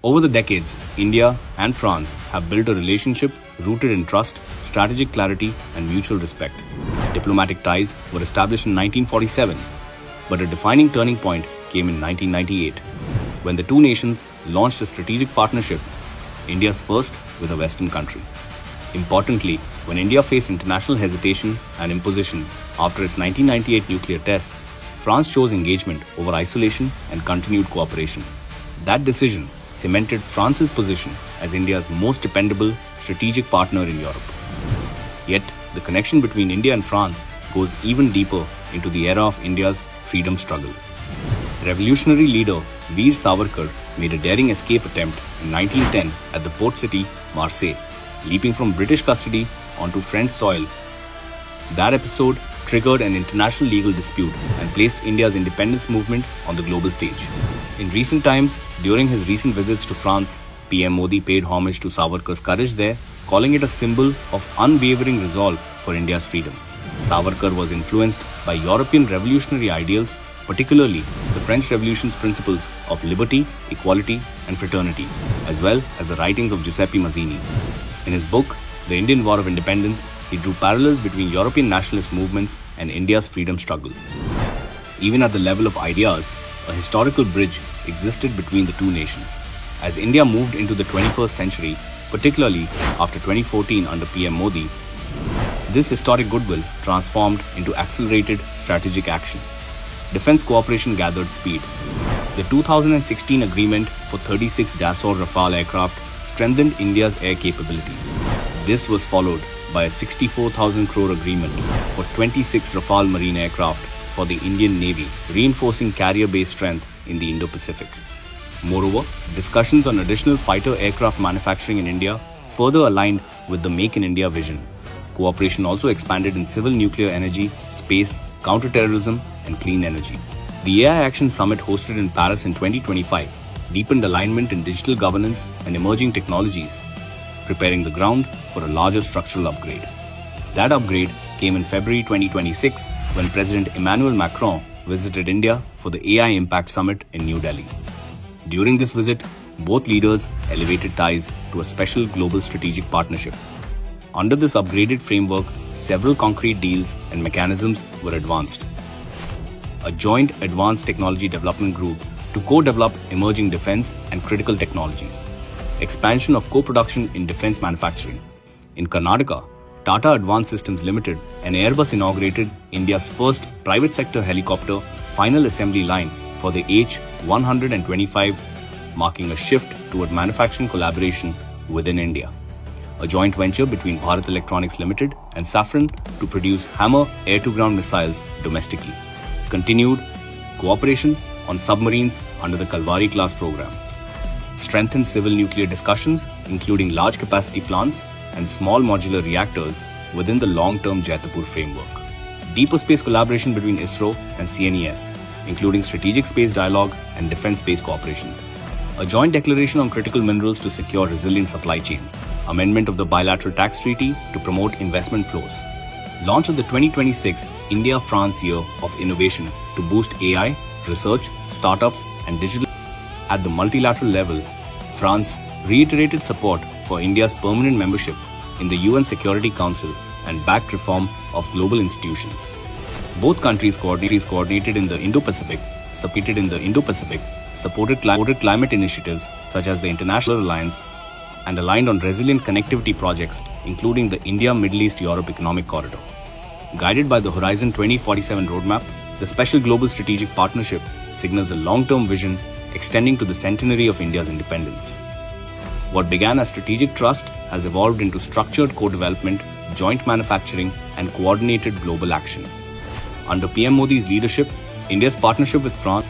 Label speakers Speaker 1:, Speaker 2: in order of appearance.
Speaker 1: Over the decades, India and France have built a relationship rooted in trust, strategic clarity, and mutual respect. Diplomatic ties were established in 1947, but a defining turning point came in 1998, when the two nations launched a strategic partnership, India's first with a Western country. Importantly, when India faced international hesitation and imposition after its 1998 nuclear tests, France chose engagement over isolation and continued cooperation. That decision cemented France's position as India's most dependable strategic partner in Europe. Yet, the connection between India and France goes even deeper into the era of India's freedom struggle. Revolutionary leader Veer Savarkar made a daring escape attempt in 1910 at the port city Marseille, leaping from British custody onto French soil. That episode triggered an international legal dispute and placed India's independence movement on the global stage. In recent times, during his recent visits to France, PM Modi paid homage to Savarkar's courage there, calling it a symbol of unwavering resolve for India's freedom. Savarkar was influenced by European revolutionary ideals, particularly the French Revolution's principles of liberty, equality, and fraternity, as well as the writings of Giuseppe Mazzini. In his book, The Indian War of Independence, he drew parallels between European nationalist movements and India's freedom struggle. Even at the level of ideas, a historical bridge existed between the two nations. As India moved into the 21st century, particularly after 2014 under PM Modi, this historic goodwill transformed into accelerated strategic action. Defense cooperation gathered speed. The 2016 agreement for 36 Dassault Rafale aircraft strengthened India's air capabilities. This was followed by a 64,000 crore agreement for 26 Rafale marine aircraft for the Indian Navy, reinforcing carrier-based strength in the Indo-Pacific. Moreover, discussions on additional fighter aircraft manufacturing in India further aligned with the Make in India vision. Cooperation also expanded in civil nuclear energy, space, counter-terrorism, and clean energy. The AI Action Summit hosted in Paris in 2025 deepened alignment in digital governance and emerging technologies, preparing the ground for a larger structural upgrade. That upgrade came in February 2026 when President Emmanuel Macron visited India for the AI Impact Summit in New Delhi. During this visit, both leaders elevated ties to a special global strategic partnership. Under this upgraded framework, several concrete deals and mechanisms were advanced. A joint advanced technology development group to co-develop emerging defense and critical technologies. Expansion of co-production in defense manufacturing. In Karnataka, Tata Advanced Systems Limited and Airbus inaugurated India's first private sector helicopter final assembly line for the H-125, marking a shift toward manufacturing collaboration within India. A joint venture between Bharat Electronics Limited and Safran to produce Hammer air-to-ground missiles domestically. Continued cooperation on submarines under the Kalvari class program. Strengthened civil nuclear discussions, including large capacity plants and small modular reactors within the long-term Jaitapur framework. Deeper space collaboration between ISRO and CNES, including strategic space dialogue and defense space cooperation. A joint declaration on critical minerals to secure resilient supply chains. Amendment of the bilateral tax treaty to promote investment flows. Launch of the 2026 India-France Year of Innovation to boost AI, research, startups, and digital. At the multilateral level, France reiterated support for India's permanent membership in the UN Security Council and backed reform of global institutions. Both countries coordinated in the Indo-Pacific, supported climate initiatives such as the International Alliance, and aligned on resilient connectivity projects, including the India-Middle East-Europe Economic Corridor. Guided by the Horizon 2047 roadmap, the Special Global Strategic Partnership signals a long-term vision extending to the centenary of India's independence. What began as strategic trust has evolved into structured co-development, joint manufacturing, and coordinated global action. Under PM Modi's leadership, India's partnership with France